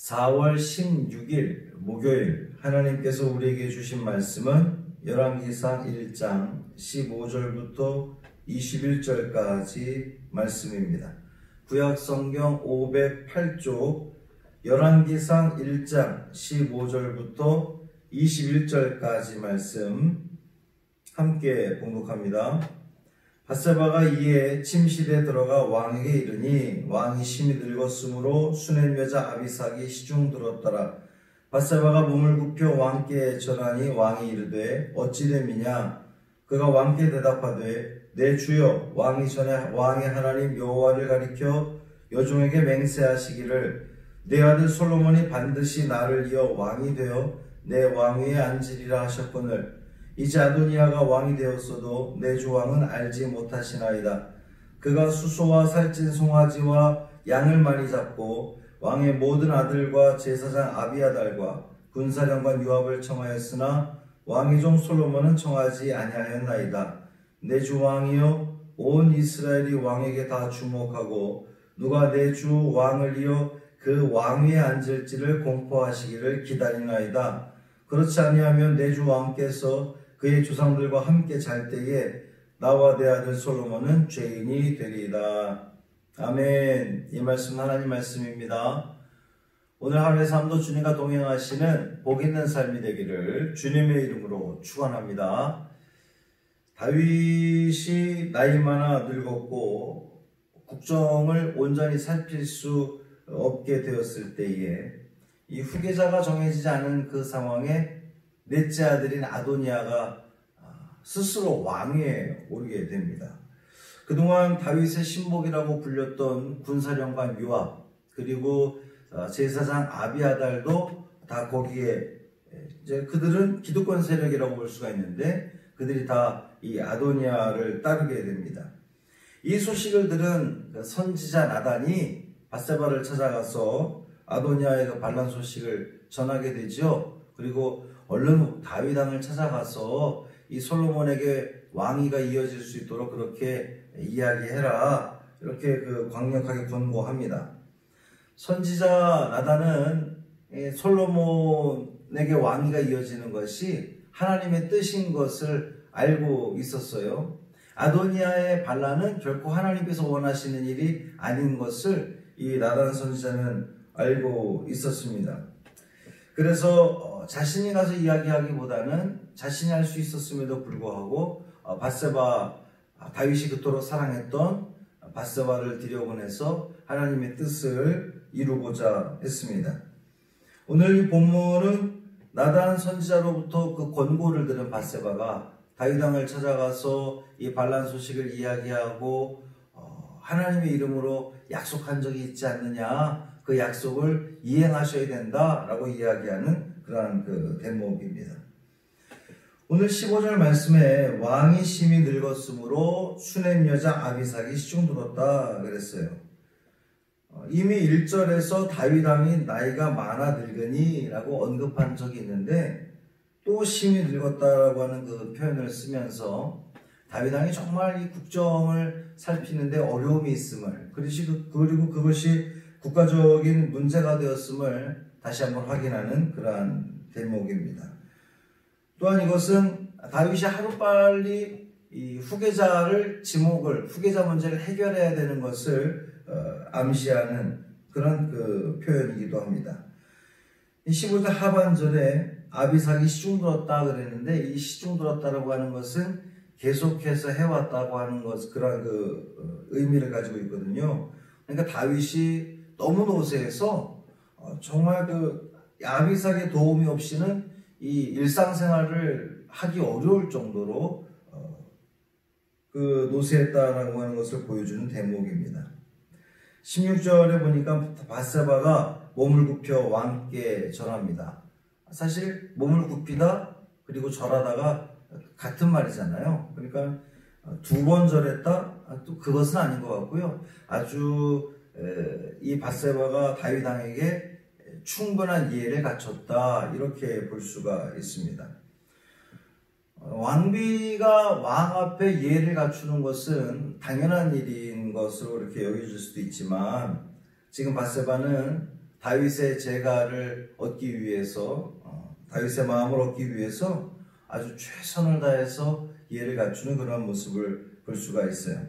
4월 16일 목요일 하나님께서 우리에게 주신 말씀은 열왕기상 1장 15절부터 21절까지 말씀입니다. 구약성경 508쪽 열왕기상 1장 15절부터 21절까지 말씀 함께 봉독합니다. 밧세바가 이에 침실에 들어가 왕에게 이르니 왕이 심히 늙었으므로 수냄 여자 아비삭이 시중 들었더라. 밧세바가 몸을 굽혀 왕께 전하니 왕이 이르되 어찌 됨이냐. 그가 왕께 대답하되 내 주여 왕이 전에 왕의 하나님 여호와를 가리켜 여종에게 맹세하시기를 내 아들 솔로몬이 반드시 나를 이어 왕이 되어 내 왕위에 앉으리라 하셨거늘 이제 아도니아가 왕이 되었어도 내 주 왕은 알지 못하시나이다. 그가 수소와 살찐 송아지와 양을 많이 잡고 왕의 모든 아들과 제사장 아비아달과 군사령관 요압을 청하였으나 왕의 종 솔로몬은 청하지 아니하였나이다. 내 주 왕이여 온 이스라엘이 왕에게 다 주목하고 누가 내 주 왕을 이어 그 왕위에 앉을지를 공포하시기를 기다리나이다. 그렇지 아니하면 내 주 왕께서 그의 조상들과 함께 잘 때에 나와 내 아들 솔로몬은 죄인이 되리이다. 아멘. 이 말씀 하나님 말씀입니다. 오늘 하루의 삶도 주님과 동행하시는 복 있는 삶이 되기를 주님의 이름으로 축원합니다. 다윗이 나이 많아 늙었고 국정을 온전히 살필 수 없게 되었을 때에 이 후계자가 정해지지 않은 그 상황에 넷째 아들인 아도니아가 스스로 왕위에 오르게 됩니다. 그동안 다윗의 신복이라고 불렸던 군사령관 요압 그리고 제사장 아비아달도 다 거기에 이제 그들은 기득권 세력이라고 볼 수가 있는데 그들이 다 이 아도니아를 따르게 됩니다. 이 소식을 들은 선지자 나단이 밧세바를 찾아가서 아도니아의 그 반란 소식을 전하게 되죠. 그리고 얼른 다윗 왕을 찾아가서 이 솔로몬에게 왕위가 이어질 수 있도록 그렇게 이야기해라. 이렇게 강력하게 권고합니다. 선지자 나단은 솔로몬에게 왕위가 이어지는 것이 하나님의 뜻인 것을 알고 있었어요. 아도니아의 반란은 결코 하나님께서 원하시는 일이 아닌 것을 이 나단 선지자는 알고 있었습니다. 그래서 자신이 가서 이야기하기보다는 자신이 할 수 있었음에도 불구하고 다윗이 그토록 사랑했던 밧세바를 들여보내서 하나님의 뜻을 이루고자 했습니다. 오늘 이 본문은 나단 선지자로부터 그 권고를 들은 밧세바가 다윗 왕을 찾아가서 이 반란 소식을 이야기하고 하나님의 이름으로 약속한 적이 있지 않느냐, 그 약속을 이행하셔야 된다라고 이야기하는 그러한 대목입니다. 오늘 15절 말씀에 왕이 심히 늙었으므로 수냄 여자 아비삭이 시중 들었다 그랬어요. 이미 1절에서 다윗 왕이 나이가 많아 늙으니 라고 언급한 적이 있는데 또 심히 늙었다라고 하는 그 표현을 쓰면서 다윗 왕이 정말 이 국정을 살피는데 어려움이 있음을 그리고 그것이 국가적인 문제가 되었음을 다시 한번 확인하는 그러한 대목입니다. 또한 이것은 다윗이 하루빨리 이 후계자 문제를 해결해야 되는 것을 암시하는 그런 표현이기도 합니다. 15절 하반절에 아비삭이 시중 들었다 그랬는데 이 시중 들었다라고 하는 것은 계속해서 해왔다고 하는 그런 의미를 가지고 있거든요. 그러니까 다윗이 너무 노쇠해서 정말 아비삭의 도움이 없이는 이 일상생활을 하기 어려울 정도로 노쇠했다라고 하는 것을 보여주는 대목입니다. 16절에 보니까 밧세바가 몸을 굽혀 왕께 절합니다. 사실 몸을 굽히다 그리고 절하다가 같은 말이잖아요. 그러니까 두 번 절했다? 또 그것은 아닌 것 같고요. 아주 이 밧세바가 다윗 왕에게 충분한 이해를 갖췄다 이렇게 볼 수가 있습니다. 왕비가 왕 앞에 이해를 갖추는 것은 당연한 일인 것으로 이렇게 여겨질 수도 있지만 지금 밧세바는 다윗의 제가를 얻기 위해서, 다윗의 마음을 얻기 위해서 아주 최선을 다해서 예를 갖추는 그런 모습을 볼 수가 있어요.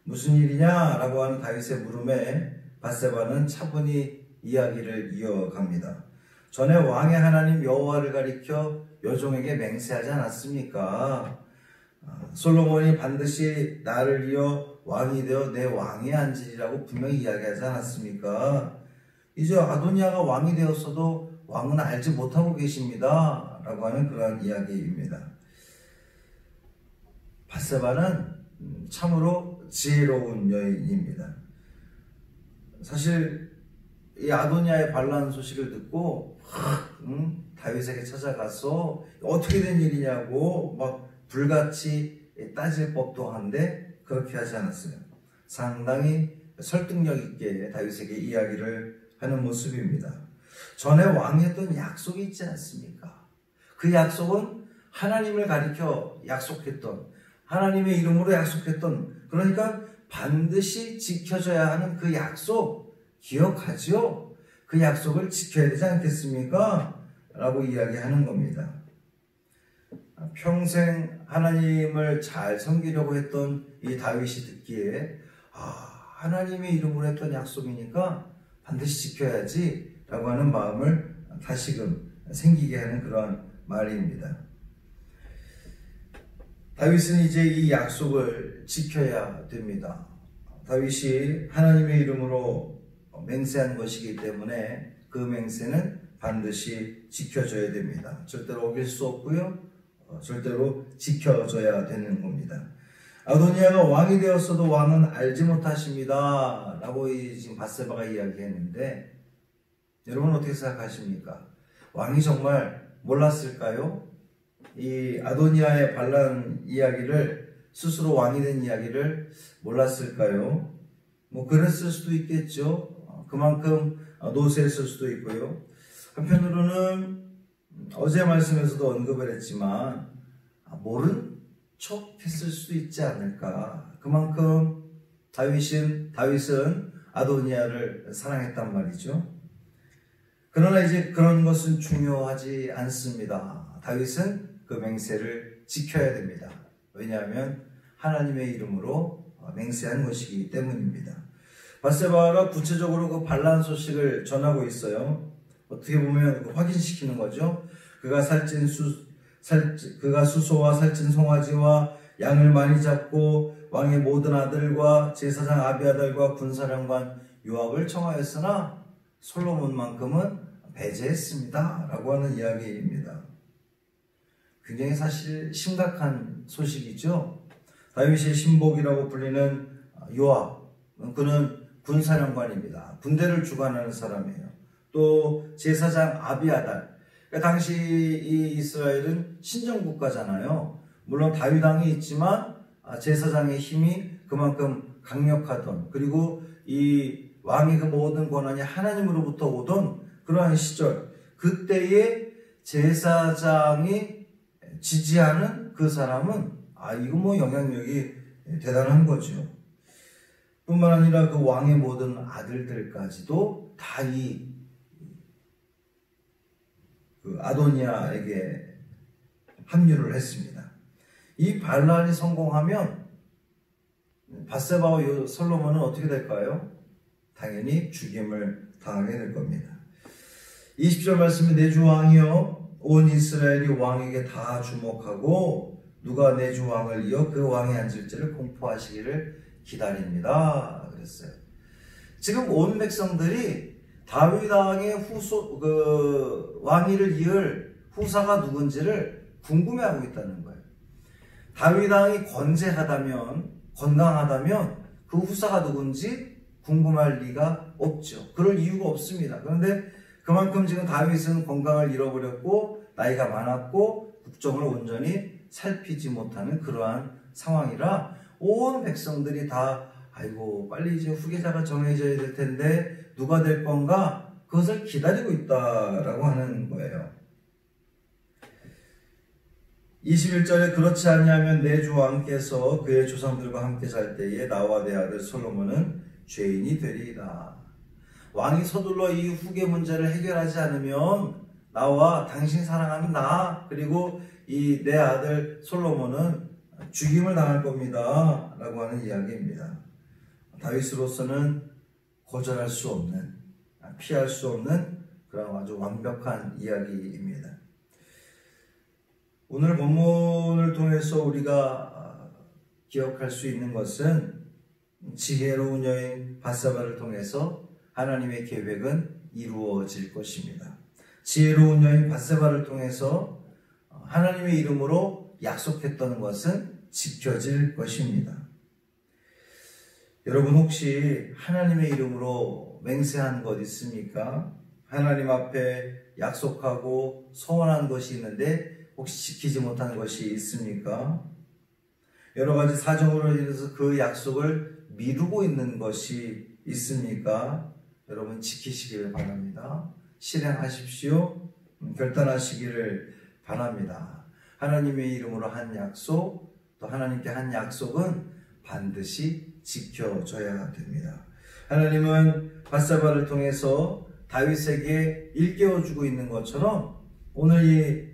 무슨 일이냐라고 하는 다윗의 물음에 밧세바는 차분히 이야기를 이어갑니다. 전에 왕의 하나님 여호와를 가리켜 여종에게 맹세하지 않았습니까? 솔로몬이 반드시 나를 이어 왕이 되어 내 왕에 앉으리라고 분명히 이야기하지 않았습니까? 이제 아도니아가 왕이 되었어도 왕은 알지 못하고 계십니다 라고 하는 그런 이야기입니다. 밧세바는 참으로 지혜로운 여인입니다. 사실 이 아도니아의 반란 소식을 듣고 다윗에게 찾아가서 어떻게 된 일이냐고 막 불같이 따질 법도 한데 그렇게 하지 않았어요. 상당히 설득력 있게 다윗에게 이야기를 하는 모습입니다. 전에 왕이 했던 약속이 있지 않습니까? 그 약속은 하나님을 가리켜 약속했던, 하나님의 이름으로 약속했던, 그러니까 반드시 지켜져야 하는 그 약속 기억하죠? 그 약속을 지켜야 되지 않겠습니까? 라고 이야기하는 겁니다. 평생 하나님을 잘 섬기려고 했던 이 다윗이 듣기에 하나님의 이름으로 했던 약속이니까 반드시 지켜야지 라고 하는 마음을 다시금 생기게 하는 그런 말입니다. 다윗은 이제 이 약속을 지켜야 됩니다. 다윗이 하나님의 이름으로 맹세한 것이기 때문에 그 맹세는 반드시 지켜져야 됩니다. 절대로 어길 수 없고요. 절대로 지켜져야 되는 겁니다. 아도니아가 왕이 되었어도 왕은 알지 못하십니다 라고 지금 밧세바가 이야기했는데 여러분 어떻게 생각하십니까? 왕이 정말 몰랐을까요? 이 아도니아의 반란 이야기를, 스스로 왕이 된 이야기를 몰랐을까요? 뭐 그랬을 수도 있겠죠. 그만큼 노쇠했을 수도 있고요. 한편으로는 어제 말씀에서도 언급을 했지만 모른 척 했을 수도 있지 않을까. 그만큼 다윗은 아도니아를 사랑했단 말이죠. 그러나 이제 그런 것은 중요하지 않습니다. 다윗은 그 맹세를 지켜야 됩니다. 왜냐하면 하나님의 이름으로 맹세한 것이기 때문입니다. 밧세바가 구체적으로 그 반란 소식을 전하고 있어요. 어떻게 보면 확인시키는 거죠. 그가 수소와 살찐 송아지와 양을 많이 잡고 왕의 모든 아들과 제사장 아비아달과 군사령관 요압을 청하였으나 솔로몬만큼은 배제했습니다 라고 하는 이야기입니다. 굉장히 사실 심각한 소식이죠. 다윗의 신복이라고 불리는 요압, 그는 군사령관입니다. 군대를 주관하는 사람이에요. 또 제사장 아비아달, 그러니까 당시 이 이스라엘은 신정국가잖아요. 물론 다윗 왕이 있지만 제사장의 힘이 그만큼 강력하던, 그리고 이 왕의 그 모든 권한이 하나님으로부터 오던 그러한 시절, 그때의 제사장이 지지하는 그 사람은 이거 뭐 영향력이 대단한 거죠. 뿐만 아니라 그 왕의 모든 아들들까지도 다 그 아도니아에게 합류를 했습니다. 이 반란이 성공하면 밧세바와 솔로몬은 어떻게 될까요? 당연히 죽임을 당하게 될 겁니다. 20절 말씀에 내 주 왕이여 온 이스라엘이 왕에게 다 주목하고 누가 내 주 왕을 이어 그 왕에 앉을지를 공포하시기를 기다립니다 그랬어요. 지금 온 백성들이 다윗 왕의 왕위를 이을 후사가 누군지를 궁금해하고 있다는 거예요. 다윗 왕이 건강하다면 그 후사가 누군지 궁금할 리가 없죠. 그럴 이유가 없습니다. 그런데 그만큼 지금 다윗은 건강을 잃어버렸고 나이가 많았고 국정을 온전히 살피지 못하는 그러한 상황이라 온 백성들이 다 아이고 빨리 이제 후계자가 정해져야 될 텐데 누가 될 건가? 그것을 기다리고 있다라고 하는 거예요. 21절에 그렇지 아니하면 내 주 왕께서 그의 조상들과 함께 살 때에 나와 내 아들 솔로몬은 죄인이 되리이다. 왕이 서둘러 이 후계 문제를 해결하지 않으면 나와 당신 사랑하는 나 그리고 이 내 아들 솔로몬은 죽임을 당할 겁니다 라고 하는 이야기입니다. 다윗으로서는 거절할 수 없는, 피할 수 없는 그런 아주 완벽한 이야기입니다. 오늘 본문을 통해서 우리가 기억할 수 있는 것은 지혜로운 여인 밧세바를 통해서 하나님의 계획은 이루어질 것입니다. 지혜로운 여인 밧세바를 통해서 하나님의 이름으로 약속했던 것은 지켜질 것입니다. 여러분 혹시 하나님의 이름으로 맹세한 것 있습니까? 하나님 앞에 약속하고 소원한 것이 있는데 혹시 지키지 못한 것이 있습니까? 여러 가지 사정으로 인해서 그 약속을 미루고 있는 것이 있습니까? 여러분 지키시기를 바랍니다. 실행하십시오. 결단하시기를 바랍니다. 하나님의 이름으로 한 약속, 또 하나님께 한 약속은 반드시 지켜져야 됩니다. 하나님은 밧세바를 통해서 다윗에게 일깨워주고 있는 것처럼 오늘 이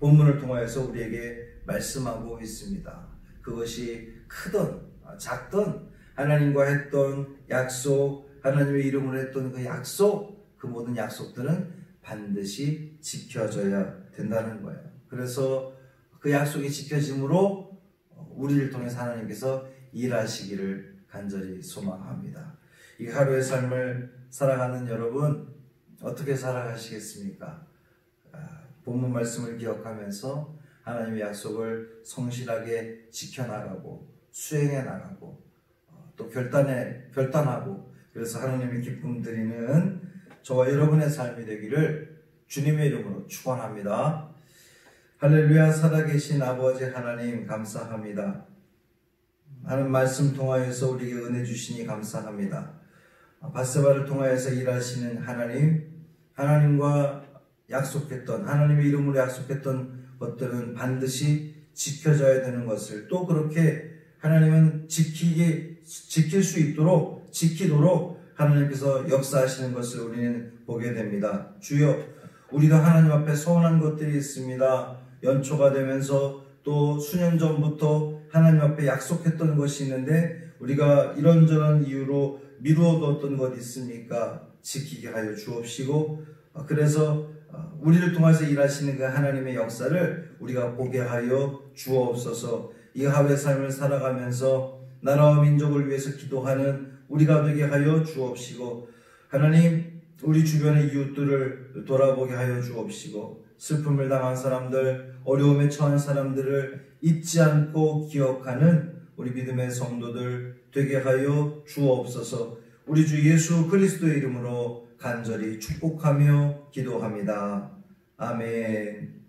본문을 통하여서 우리에게 말씀하고 있습니다. 그것이 크든 작든 하나님과 했던 약속, 하나님의 이름으로 했던 그 약속, 그 모든 약속들은 반드시 지켜져야 된다는 거예요. 그래서 그 약속이 지켜짐으로 우리를 통해서 하나님께서 일하시기를 간절히 소망합니다. 이 하루의 삶을 살아가는 여러분 어떻게 살아가시겠습니까? 본문 말씀을 기억하면서 하나님의 약속을 성실하게 지켜나가고 수행해 나가고 또 결단하고 그래서 하나님의 기쁨 드리는 저와 여러분의 삶이 되기를 주님의 이름으로 축원합니다. 할렐루야. 살아계신 아버지 하나님 감사합니다. 하는 말씀 통하여서 우리에게 은혜 주시니 감사합니다. 밧세바를 통하여서 일하시는 하나님, 하나님과 약속했던 하나님의 이름으로 약속했던 것들은 반드시 지켜져야 되는 것을 또 그렇게 하나님은 지킬 수 있도록 지키도록 하나님께서 역사하시는 것을 우리는 보게 됩니다. 주여, 우리가 하나님 앞에 소원한 것들이 있습니다. 연초가 되면서 또 수년 전부터 하나님 앞에 약속했던 것이 있는데 우리가 이런저런 이유로 미루어뒀던 것 있습니까? 지키게 하여 주옵시고 그래서 우리를 통해서 일하시는 그 하나님의 역사를 우리가 보게 하여 주옵소서. 이 하루의 삶을 살아가면서 나라와 민족을 위해서 기도하는 우리가 되게 하여 주옵시고 하나님 우리 주변의 이웃들을 돌아보게 하여 주옵시고 슬픔을 당한 사람들, 어려움에 처한 사람들을 잊지 않고 기억하는 우리 믿음의 성도들 되게 하여 주옵소서. 우리 주 예수 그리스도의 이름으로 간절히 축복하며 기도합니다. 아멘.